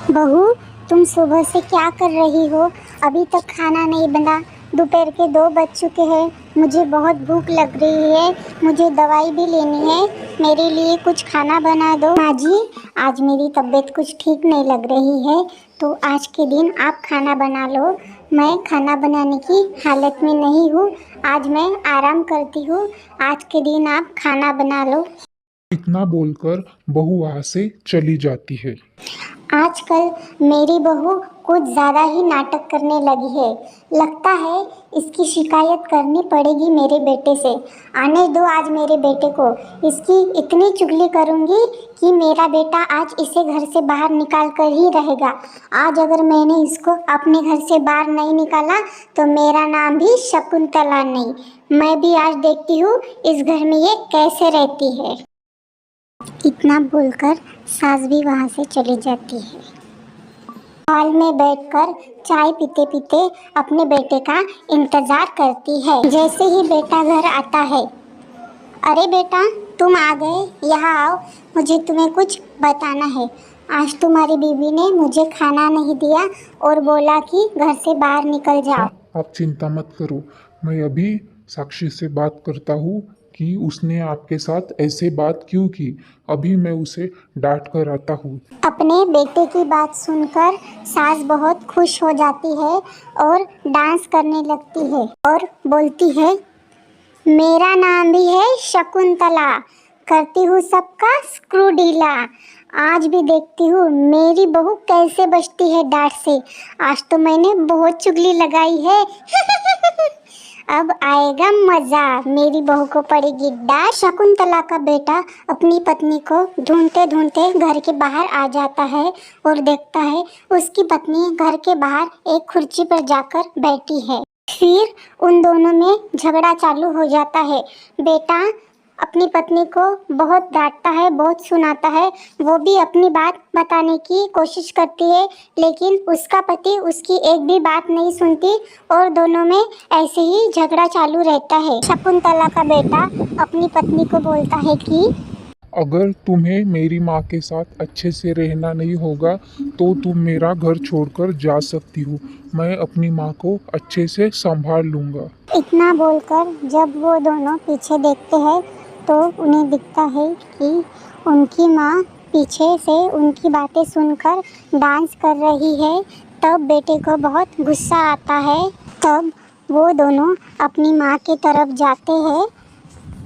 बहू, तुम सुबह से क्या कर रही हो? अभी तक खाना नहीं बना। दोपहर के 2 बज चुके हैं। मुझे बहुत भूख लग रही है। मुझे दवाई भी लेनी है। मेरे लिए कुछ खाना बना दो। माँ जी, आज मेरी तबीयत कुछ ठीक नहीं लग रही है, तो आज के दिन आप खाना बना लो। मैं खाना बनाने की हालत में नहीं हूँ। आज मैं आराम करती हूँ। आज के दिन आप खाना बना लो। इतना बोलकर बहू वहां से चली जाती है। आजकल मेरी बहू कुछ ज़्यादा ही नाटक करने लगी है। लगता है इसकी शिकायत करनी पड़ेगी मेरे बेटे से। आने दो आज मेरे बेटे को। इसकी इतनी चुगली करूँगी कि मेरा बेटा आज इसे घर से बाहर निकाल कर ही रहेगा। आज अगर मैंने इसको अपने घर से बाहर नहीं निकाला तो मेरा नाम भी शकुंतला नहीं। मैं भी आज देखती हूँ इस घर में ये कैसे रहती है। इतना बोलकर सास भी वहाँ से चली जाती है। हॉल में बैठकर चाय पीते पीते अपने बेटे का इंतजार करती है। जैसे ही बेटा घर आता है, अरे बेटा, तुम आ गए, यहाँ आओ, मुझे तुम्हें कुछ बताना है। आज तुम्हारी बीवी ने मुझे खाना नहीं दिया और बोला कि घर से बाहर निकल जाओ। आप चिंता मत करो, मैं अभी साक्षी से बात करता हूँ कि उसने आपके साथ ऐसे बात क्यों की। अभी मैं उसे डांट कर आता हूँ। अपने बेटे की बात सुनकर सास बहुत खुश हो जाती है और डांस करने लगती है और बोलती है, मेरा नाम भी है शकुंतला, करती हूँ सबका स्क्रू ढीला। आज भी देखती हूँ मेरी बहू कैसे बचती है डांट से। आज तो मैंने बहुत चुगली लगाई है। अब आएगा मजा, मेरी बहू को पड़ेगी डांट। शकुंतला का बेटा अपनी पत्नी को ढूंढते ढूंढते घर के बाहर आ जाता है और देखता है उसकी पत्नी घर के बाहर एक कुर्सी पर जाकर बैठी है। फिर उन दोनों में झगड़ा चालू हो जाता है। बेटा अपनी पत्नी को बहुत डांटता है, बहुत सुनाता है। वो भी अपनी बात बताने की कोशिश करती है, लेकिन उसका पति उसकी एक भी बात नहीं सुनती और दोनों में ऐसे ही झगड़ा चालू रहता है। शकुंतला का बेटा अपनी पत्नी को बोलता है कि अगर तुम्हें मेरी माँ के साथ अच्छे से रहना नहीं होगा तो तुम मेरा घर छोड़कर जा सकती हो। मैं अपनी माँ को अच्छे से संभाल लूँगा। इतना बोलकर जब वो दोनों पीछे देखते हैं तो उन्हें दिखता है कि उनकी माँ पीछे से उनकी बातें सुनकर डांस कर रही है। तब बेटे को बहुत गुस्सा आता है। तब वो दोनों अपनी माँ की तरफ जाते हैं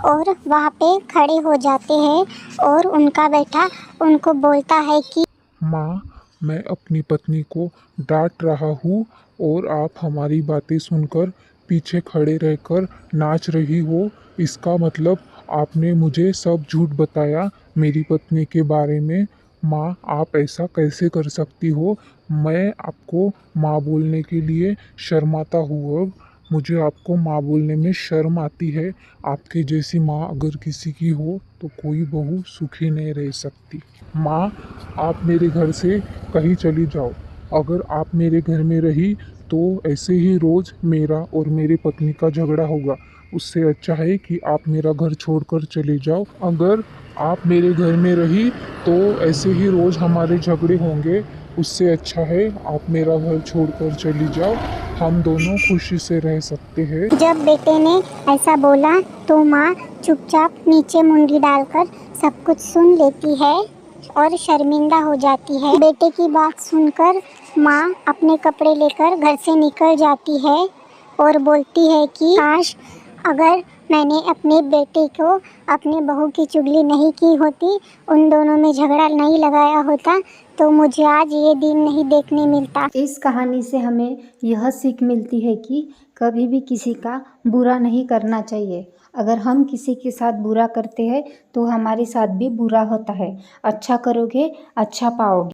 और वहाँ पे खड़े हो जाते हैं और उनका बेटा उनको बोलता है कि माँ, मैं अपनी पत्नी को डांट रहा हूँ और आप हमारी बातें सुनकर पीछे खड़े रहकर नाच रही हो। इसका मतलब आपने मुझे सब झूठ बताया मेरी पत्नी के बारे में। माँ, आप ऐसा कैसे कर सकती हो? मैं आपको माँ बोलने के लिए शर्माता हूँ। अब मुझे आपको माँ बोलने में शर्म आती है। आपके जैसी माँ अगर किसी की हो तो कोई बहू सुखी नहीं रह सकती। माँ, आप मेरे घर से कहीं चली जाओ। अगर आप मेरे घर में रही तो ऐसे ही रोज़ मेरा और मेरी पत्नी का झगड़ा होगा। उससे अच्छा है कि आप मेरा घर छोड़कर चले जाओ। अगर आप मेरे घर में रही तो ऐसे ही रोज़ हमारे झगड़े होंगे। उससे अच्छा है आप मेरा घर छोड़कर चली जाओ। हम दोनों खुशी से रह सकते हैं। जब बेटे ने ऐसा बोला तो माँ चुपचाप नीचे मुंडी डालकर सब कुछ सुन लेती है और शर्मिंदा हो जाती है। बेटे की बात सुनकर माँ अपने कपड़े लेकर घर से निकल जाती है और बोलती है कि काश अगर मैंने अपने बेटे को अपने बहू की चुगली नहीं की होती, उन दोनों में झगड़ा नहीं लगाया होता, तो मुझे आज ये दिन नहीं देखने मिलता। इस कहानी से हमें यह सीख मिलती है कि कभी भी किसी का बुरा नहीं करना चाहिए। अगर हम किसी के साथ बुरा करते हैं तो हमारे साथ भी बुरा होता है। अच्छा करोगे, अच्छा पाओगे।